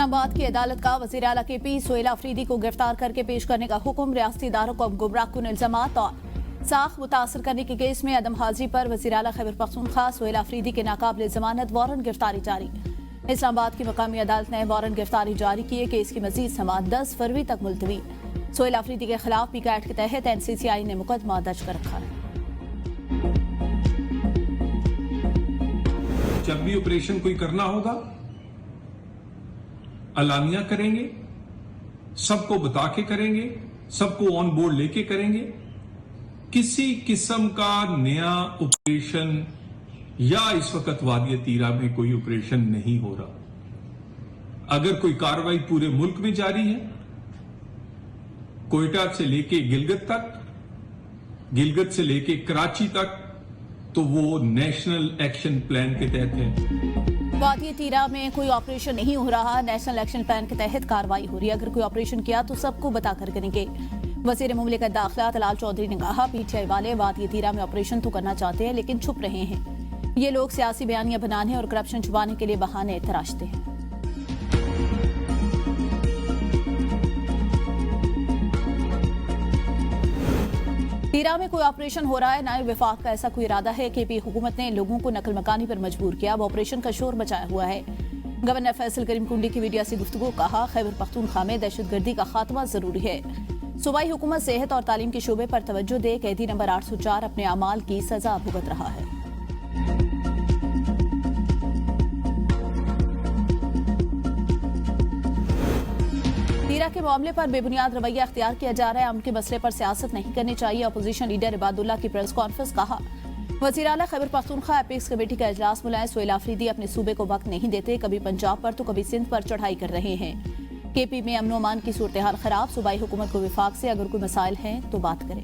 इस्लामाबाद की अदालत का वज़ीर आला KP सोहेल अफरीदी को गिरफ्तार करके पेश करने का हुक्म। रियासती इदारों को गुमराहकुन इल्जामात और साख मुतासर करने के केस में अदम हाजिरी पर वज़ीर आला खैबर पख्तूनख्वा सोहेल अफरीदी के नाकाबिल जमानत वारंट गिरफ्तारी जारी। इस्लामाबाद की मकामी अदालत ने वारंट गिरफ्तारी जारी किए। केस की मजीद समाअत 10 फरवरी तक मुलतवी। सोहेल अफरीदी के खिलाफ पीका एक्ट के तहत NCCI ने मुकदमा दर्ज कर रखा है। जब भी ऑपरेशन कोई करना होगा अलानिया करेंगे, सबको बता के करेंगे, सबको ऑन बोर्ड लेके करेंगे। किसी किस्म का नया ऑपरेशन या इस वक्त वादी तीरा में कोई ऑपरेशन नहीं हो रहा। अगर कोई कार्रवाई पूरे मुल्क में जारी है, कोयटा से लेके गिलगित तक, गिलगित से लेके कराची तक, तो वो नेशनल एक्शन प्लान के तहत है। वादी तीरा में कोई ऑपरेशन नहीं हो रहा, नेशनल एक्शन प्लान के तहत कार्रवाई हो रही है। अगर कोई ऑपरेशन किया तो सबको बताकर करेंगे। वज़ीर मुमलिकत दाखिला तलाल चौधरी ने कहा, PTI वाले वादी तीरा में ऑपरेशन तो करना चाहते हैं लेकिन छुप रहे हैं। ये लोग सियासी बयानियां बनाने और करप्शन छुपाने के लिए बहाने तराशते हैं। तीरा में कोई ऑपरेशन हो रहा है, नायब वफाक का ऐसा कोई इरादा है। KP हुकूमत ने लोगों को नकल मकानी पर मजबूर किया। अब ऑपरेशन का शोर मचाया हुआ है। गवर्नर फैसल करीम कुंडी की मीडिया से गुफ्तगू। कहा, खैबर पख्तूनख्वा में दहशतगर्दी का खात्मा जरूरी है। सूबाई हुकूमत सेहत और तालीम के शोबे पर तवज्जो दे। कैदी नंबर 804 अपने अमाल की सजा भुगत रहा है। तीरा के मामले पर बेबुनियाद रवैया अख्तियार किया जा रहा है। उनके मसले पर सियासत नहीं करनी चाहिए। अपोजिशन लीडर इबादुल्लाह की प्रेस कॉन्फ्रेंस। कहा, वज़ीर आला खैबर पख्तूनख्वा एपेक्स कमेटी का इजलास बुलाए। सोहेल अफरीदी अपने सूबे को वक्त नहीं देते। कभी पंजाब पर तो कभी सिंध पर चढ़ाई कर रहे हैं। KP में अमन अमान की सूरत हाल खराब। सूबाई हुकूमत को विफाक से अगर कोई मसाइल हैं तो बात करें।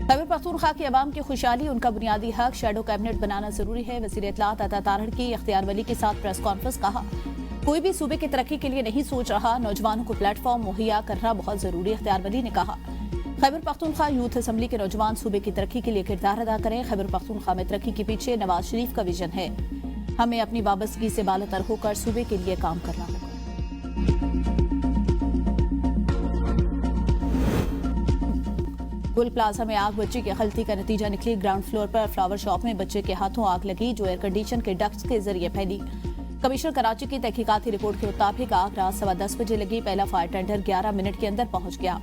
खैबर पख्तूनख्वा की अवाम की खुशहाली उनका बुनियादी हक। शैडो कैबिनेट बनाना जरूरी है। वज़ीर इत्तलात अता तारड़ की इख्तियार वली के साथ प्रेस कॉन्फ्रेंस। कहा, कोई भी सूबे की तरक्की के लिए नहीं सोच रहा। नौजवानों को प्लेटफॉर्म मुहैया करना बहुत जरूरी है। इख्तियार वली ने कहा, खैबर पख्तूनख्वा यूथ असम्बली के नौजवान सूबे की तरक्की के लिए किरदार अदा करें। खैबर पख्तूनख्वा में तरक्की के पीछे नवाज शरीफ का विजन है। हमें अपनी वाबस्तगी से बालातर होकर सूबे के लिए काम करना होगा। गुल प्लाजा में आग बच्चे की गलती का नतीजा निकली। ग्राउंड फ्लोर पर फ्लावर शॉप में बच्चे के हाथों आग लगी जो एयर कंडीशन के डक्ट्स के जरिए फैली। कमिश्नर कराची की तहकीकाती रिपोर्ट के मुताबिक आग रात 10:15 बजे लगी। पहला फायर टेंडर 11 मिनट के अंदर पहुंच गया।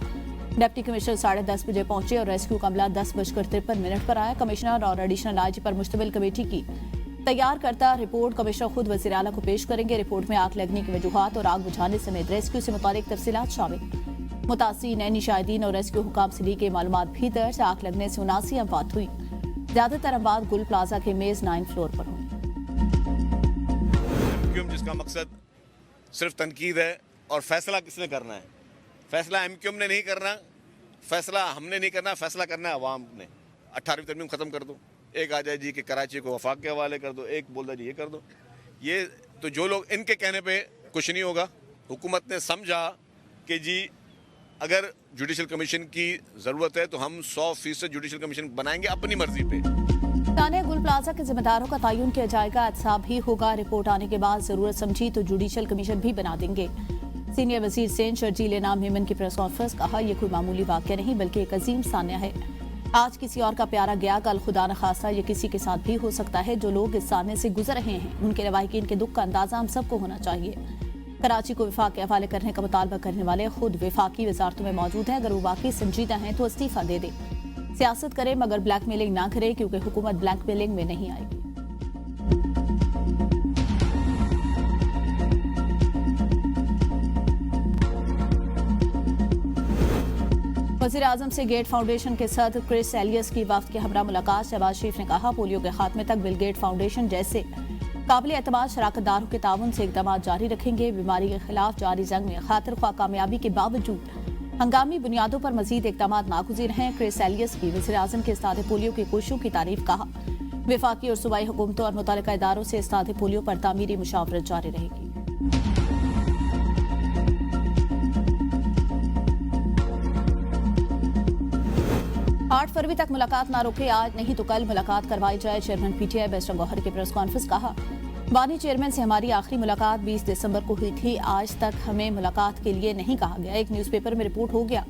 डिप्टी कमिश्नर 10:30 बजे पहुंचे और रेस्क्यू का अमला 10:53 पर आया। कमिश्नर और एडिशनल IG पर मुश्तमिल कमेटी की तैयार करता रिपोर्ट कमिश्नर खुद वज़ीर आला को पेश करेंगे। रिपोर्ट में आग लगने की वजूहात और आग बुझाने समेत रेस्क्यू से मुतालिक तफसीलात शामिल। मुतासिर नैनी शाहिदीन और रेस्क्यू हुकाम से ली गई मालूमात भी दर्ज। आग लगने से 79 अमवात हुई। ज्यादातर अमवात गुल प्लाजा के मेज 9 फ्लोर पर हुई। जिसका मकसद सिर्फ तनकीद है और फैसला किसने करना है? फैसला MQM ने नहीं करना, फैसला हमने नहीं करना, फैसला करना है अवाम ने। 18वीं तरमीम खत्म कर दो। एक आ जाए जी कि कराची को वफाक के हवाले कर दो, एक बोल दो जी ये कर दो। ये तो जो लोग इनके कहने पे कुछ नहीं होगा। हुकूमत ने समझा कि जी अगर जुडिशल कमीशन की जरूरत है तो हम 100% जुडिशल कमीशन बनाएंगे अपनी मर्जी पे। थाने गुल प्लाजा के जिम्मेदारों का तयन किया जाएगा। एहतसाब भी होगा। रिपोर्ट आने के बाद जरूरत समझी तो जुडिशल कमीशन भी बना देंगे। सीनियर वजीर सेन शर्जील नाम हेमन की प्रेस कॉन्फ्रेंस। कहा, यह कोई मामूली वाकया नहीं बल्कि एक अजीम सान्या है। आज किसी और का प्यारा गया, कल खुदा न खासा ये किसी के साथ भी हो सकता है। जो लोग इस सान्य से गुजर रहे हैं उनके लवाहिकीन के दुख का अंदाजा हम सबको होना चाहिए। कराची को विफाक के हवाले करने का मुतालबा करने वाले खुद विफाकी वजारतों में मौजूद हैं। अगर वो वाकई संजीदा हैं तो इस्तीफा दे दे। सियासत करे मगर ब्लैकमेलिंग ना करे, क्योंकि हुकूमत ब्लैकमेलिंग में नहीं आएगी। वज़ीर आज़म से गेट फाउंडेशन के सदर क्रिस एलियस की वफ्द के हमरा मुलाकात। शहबाज शरीफ ने कहा, पोलियो के खात्मे तक बिल गेट फाउंडेशन जैसे काबिल एतमाद शराकतदारों के ताउन से इक़दाम जारी रखेंगे। बीमारी के खिलाफ जारी जंग में खातिर ख्वाह कामयाबी के बावजूद हंगामी बुनियादों पर मजीद इक़दाम नागुज़ीर हैं। क्रिस एलियस की वज़ीर आज़म के इस्तादे पोलियो की कोशिशों की तारीफ। कहा, वफाकी और सूबाई हुकूमतों और मुतल्लिका इदारों से इस्तादे पोलियो पर तामीरी मुशावरत जारी रहेगी। 8 फरवरी तक मुलाकात ना रुके, आज नहीं तो कल मुलाकात करवाई जाए। चेयरमैन पीटीआई बेस्टर गौहर की प्रेस कॉन्फ्रेंस। कहा, बानी चेयरमैन से हमारी आखिरी मुलाकात 20 दिसंबर को हुई थी। आज तक हमें मुलाकात के लिए नहीं कहा गया। एक न्यूज़पेपर में रिपोर्ट हो गया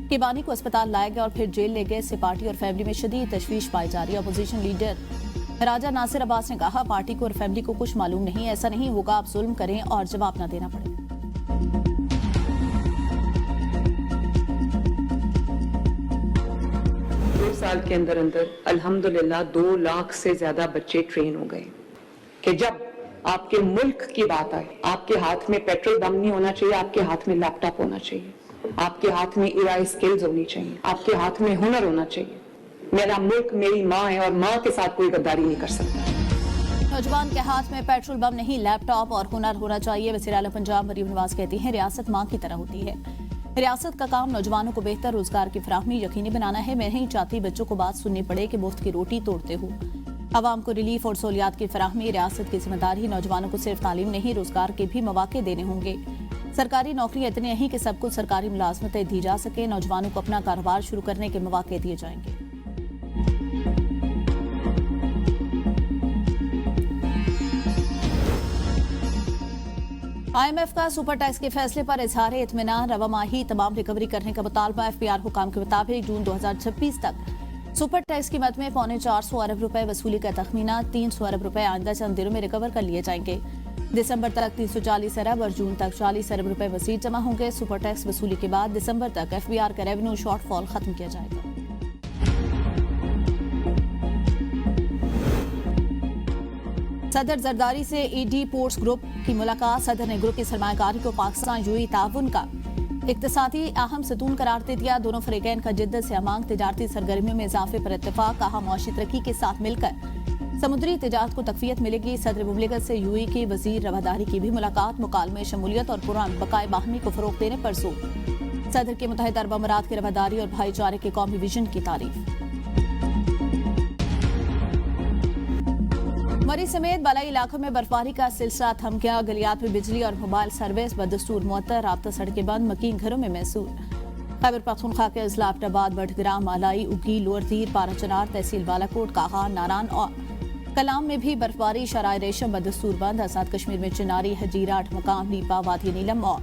कि बानी को अस्पताल लाया गया और फिर जेल ले गए। इससे पार्टी और फैमिली में शदीद तशवीश पाई जा रही है। अपोजिशन लीडर राजा नासिर अब्बास ने कहा, पार्टी को और फैमिली को कुछ मालूम नहीं, ऐसा नहीं होगा आप जुल्म करें और जवाब न देना पड़े। 2 साल के अंदर अंदर अल्हम्दुलिल्लाह 2 लाख से ज्यादा बच्चे ट्रेन हो गए कि जब आपके मुल्क की बात आए, आपके हाथ में पेट्रोल बम नहीं होना चाहिए, आपके हाथ में लैपटॉप होना चाहिए, आपके हाथ में एआई स्किल्स होनी चाहिए, आपके हाथ में हुनर होना चाहिए। मेरा मुल्क मेरी माँ है और माँ के साथ कोई गद्दारी नहीं कर सकता। नौजवान के हाथ में पेट्रोल बम नहीं, लैपटॉप और हुनर होना चाहिए। वज़ीर आला पंजाब मरीम नवाज कहती हैं, रियासत माँ की तरह होती है। रियासत का काम नौजवानों को बेहतर रोजगार की फराहमी यकीनी बनाना है। मैं नहीं चाहती बच्चों को बात सुननी पड़े कि मुफ्त की रोटी तोड़ते हो। अवाम को रिलीफ और सहूलियात की फराहमी रियासत की जिम्मेदारी। नौजवानों को सिर्फ तालीम नहीं, रोजगार के भी मौके देने होंगे। सरकारी नौकरियां इतनी नहीं कि सबको सरकारी मुलाजमतें दी जा सके। नौजवानों को अपना कारोबार शुरू करने के मौके दिए जाएंगे। IMF का सुपर टैक्स के फैसले पर इजहार इत्मीनान। रवा माही तमाम रिकवरी करने का मुतालबा। FPR हुकाम के मुताबिक जून 2026 तक सुपर टैक्स कीमत में 425 अरब रुपए वसूली का तखमीना। 300 अरब रुपए आइंदा चंद दिनों में रिकवर कर लिए जाएंगे। दिसंबर तक 340 अरब और जून तक 40 अरब रुपए वसीयत जमा होंगे। सुपर टैक्स वसूली के बाद दिसंबर तक FPR का रेवेन्यू शॉर्टफॉल खत्म किया जाएगा। सदर जरदारी से ED पोर्ट्स ग्रुप की मुलाकात। सदर ने ग्रुप की सरमायाकारी को पाकिस्तान UAE ताउन का इक्तिसादी अहम सतून करार दे दिया। दोनों फरीकैन का जिद्दत से अमांग तिजारती सरगर्मियों में इजाफे पर इत्तेफाक। कहा, मुआशी तरक्की के साथ मिलकर समुद्री तिजारत को तकवीयत मिलेगी। सदर मुमलिकत से UAE के वजीर रवादारी की भी मुलाकात। मुकालमे शमूलियत और पुरान बकाए बाहमी को फरोग देने पर जोर। सदर के मुत्तहिदा अरब अमारात की रवादारी और भाईचारे के कौमी विजन की तारीफ। मरी समेत बालाई इलाकों में बर्फबारी का सिलसिला थम गया। गलियात में बिजली और मोबाइल सर्विस बदस्तूर मुअत्तल। राब्ता सड़कें बंद, मकीन घरों में महसूस। खैबर पख्तूनख्वा के अजला अब्टाबाद, बटग्राम, मालाई, उगी, लोअर तीर, पाराचनार, तहसील बालाकोट, काहा, नारान और कलाम में भी बर्फबारी। शराय रेशम बदस्तूर बंद। आजाद कश्मीर में चिनारी, हजीरा, अठमकाम, लीपा, वादी नीलम और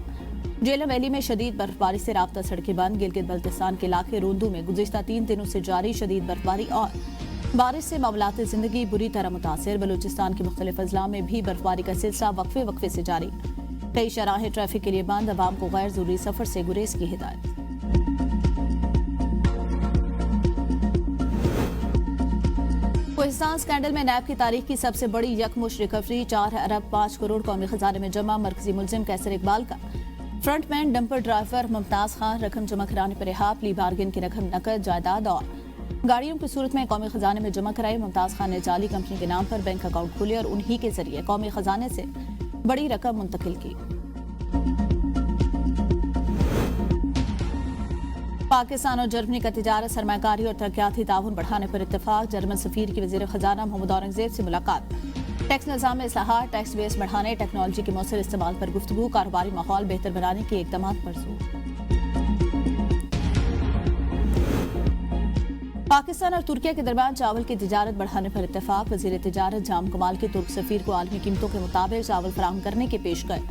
जेलम वैली में शदीद बर्फबारी से राब्ता सड़कें बंद। गिलगित बल्तिस्तान के इलाके रोंदू में गुज़िश्ता 3 दिनों से जारी शदीद बर्फबारी और बारिश से मामलात जिंदगी बुरी तरह मुतासिर। बलूचिस्तान के मुख्तलिफ अजला में भी बर्फबारी का सिलसिला वक्फे से जारी। कई शराहें ट्रैफिक के लिए बंद। अवाम को गैर जरूरी सफर से गुरेज की हिदायत। कोहिस्तान स्कैंडल में नैब की तारीख की सबसे बड़ी यकमुश्त रिकवरी। 4 अरब 5 करोड़ कौमी खजाने में जमा। मरकजी मुलजिम कैसर इकबाल का frontman dumper driver Mumtaz Khan रकम जमा कराने पर रिहा। प्ली बार्गेन की रकम नकद, जायदाद और गाड़ियों की सूरत में कौमी खजाने में जमा कराई। मुमताज खान ने जाली कंपनी के नाम पर बैंक अकाउंट खोले और उन्हीं के जरिए कौमी खजाने से बड़ी रकम मुंतकिल की। पाकिस्तान और जर्मनी का तिजारत, सरमायाकारी और तरक्याती ताउन बढ़ाने पर इत्तेफाक। जर्मन सफीर की वजीर खजाना मोहम्मद औरंगजेब से मुलाकात। टैक्स निज़ाम में इस्लाहात, टैक्स बेस बढ़ाने, टेक्नोलॉजी के मौसर इस्तेमाल पर गुफ्तगू। कारोबारी माहौल बेहतर बनाने के इक़दाम पर जोर। पाकिस्तान और तुर्की के दरमियान चावल की तिजारत बढ़ाने पर इत्तेफाक। वजीर तिजारत जाम कमाल के तुर्क सफीर को आलमी कीमतों के मुताबिक चावल फराहम करने के पेशकश।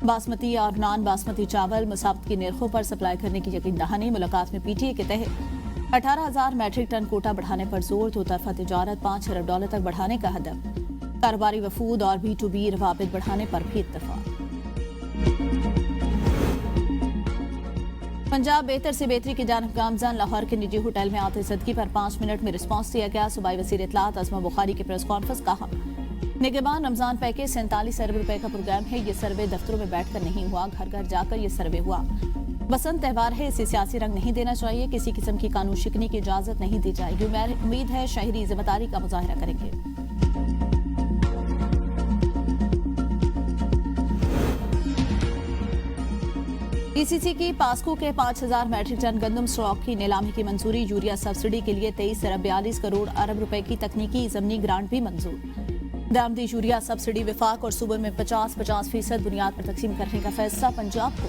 बासमती और नॉन बासमती चावल मुसावत की निर्खों पर सप्लाई करने की यकीन दहानी। मुलाकात में PTA के तहत 18,000 मैट्रिक टन कोटा बढ़ाने पर जोर। दो तरफा तिजारत $5 अरब तक बढ़ाने का हदफ। कारोबारी वफूद और B2B रवाबित बढ़ाने पर भी इत्तेफाक। पंजाब बेहतर से बेहतरी की जानिब गामजन। लाहौर के निजी होटल में आते सदकी पर 5 मिनट में रिस्पांस दिया गया। सूबाई वज़ीर इत्तलात अज़मा बुखारी की प्रेस कॉन्फ्रेंस। कहा, निगहबान रमजान पैकेज 47 अरब रुपए का प्रोग्राम है। ये सर्वे दफ्तरों में बैठकर नहीं हुआ, घर घर जाकर ये सर्वे हुआ। बसंत त्यौहार है, इसे सियासी रंग नहीं देना चाहिए। किसी किस्म की कानून शिकनी की इजाजत नहीं दी जाएगी। उम्मीद है शहरी जिम्मेदारी का मुजाहरा करेंगे। DCC की पास्को के 5,000 मैट्रिक टन गंदम स्टॉक की नीलामी की मंजूरी। यूरिया सब्सिडी के लिए 23 अरब 42 करोड़ अरब रुपए की तकनीकी जमीनी ग्रांट भी मंजूर। दामदी यूरिया सब्सिडी विफाक और सूबे में 50-50% बुनियाद पर तकसीम करने का फैसला। पंजाब को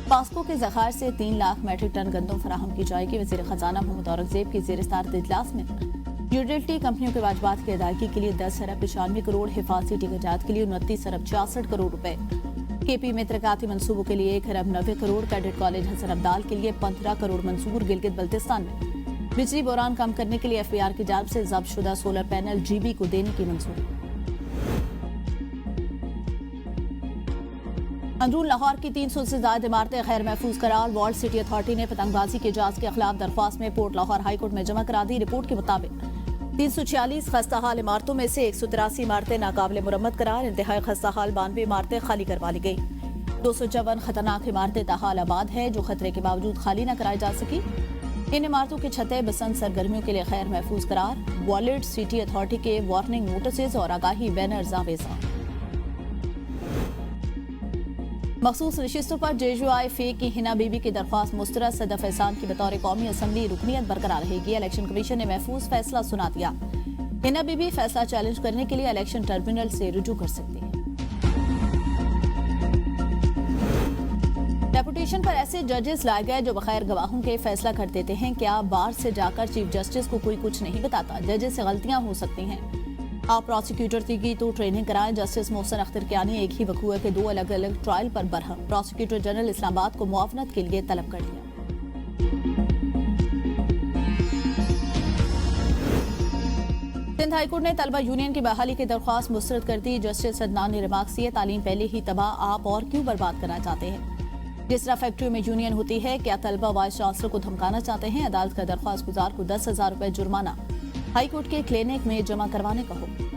पास्को के जखायर से 3 लाख मैट्रिक टन गंदम फराहम की जाएगी। वज़ीर खजाना मोहम्मद औरंगजेब की ज़ेर सदारत इजलास में यूटिलिटी कंपनियों के वाजबात की अदायगी के लिए 10 अरब 95 करोड़, हिफाजती टिकटात के लिए 29 अरब 66 करोड़ रुपए, केपी में तरक्याती मनसूबों के लिए 1 अरब 90 करोड़, कैडेट कॉलेज हसन अब्दाल के लिए 15 करोड़ मंजूर। गिलगित बल्तिस्तान में बिजली बहरान कम करने के लिए एफबीआर की जानिब से जब्त शुदा सोलर पैनल जीबी को देने की मंजूरी। अंदरून लाहौर की 300 से ज्यादा इमारतें गैर महफूज करार। वर्ल्ड सिटी अथॉरिटी ने पतंगबाजी के इजाज के खिलाफ दरख्वास्त में पोर्ट लाहौर हाईकोर्ट में जमा करा दी। रिपोर्ट के मुताबिक 346 खस्ताहाल इमारतों में से 183 इमारतें नाकाबिले मुरम्मत करार। इंतहाई खस्ताहाल 92 इमारतें खाली करवा ली गई। 254 खतरनाक इमारतें ताहाल आबाद है जो खतरे के बावजूद खाली न कराई जा सकी। इन इमारतों की छतें बसंत सरगर्मियों के लिए गैर महफूज करार। वर्ल्ड सिटी अथॉरिटी के वार्निंग नोटिस और आगाही बैनर्स आवेजा। मखसूस नशिस्तों पर JUI की हिना बीबी की दरख्वास्त मुस्तरद। सदफ एहसान की बतौर कौमी असम्बली रुकनियत बरकरार रहेगी। इलेक्शन कमीशन ने महफूज फैसला सुना दिया। हिना बीबी फैसला चैलेंज करने के लिए इलेक्शन ट्रिब्यूनल से रुजू कर सकती है। डेपुटेशन पर ऐसे जजेस लाए गए जो बगैर गवाहों के फैसला कर देते हैं। क्या बार से जाकर चीफ जस्टिस को कोई कुछ नहीं बताता? जजेस से गलतियां हो सकती हैं। आप प्रोसिक्यूटर की तो ट्रेनिंग कराएं। जस्टिस मोहसिन अख्तर कियानी एक ही वकूए के 2 अलग अलग ट्रायल पर बरहम। प्रोसिक्यूटर जनरल इस्लामाबाद को मुआवनत के लिए तलब कर दिया। सिंध हाईकोर्ट ने तलबा यूनियन की बहाली की दरख्वास्त मुस्तरद कर दी। जस्टिस अदनान ने रिमार्क्स किए, तालीम पहले ही तबाह, आप और क्यों बर्बाद करना चाहते हैं? जिस तरह फैक्ट्री में यूनियन होती है, क्या तलबा वाइस चांसलर को धमकाना चाहते हैं? अदालत का दरख्वास्त गुजार को 10,000 रुपए जुर्माना हाईकोर्ट के क्लिनिक में जमा करवाने का हुक्म।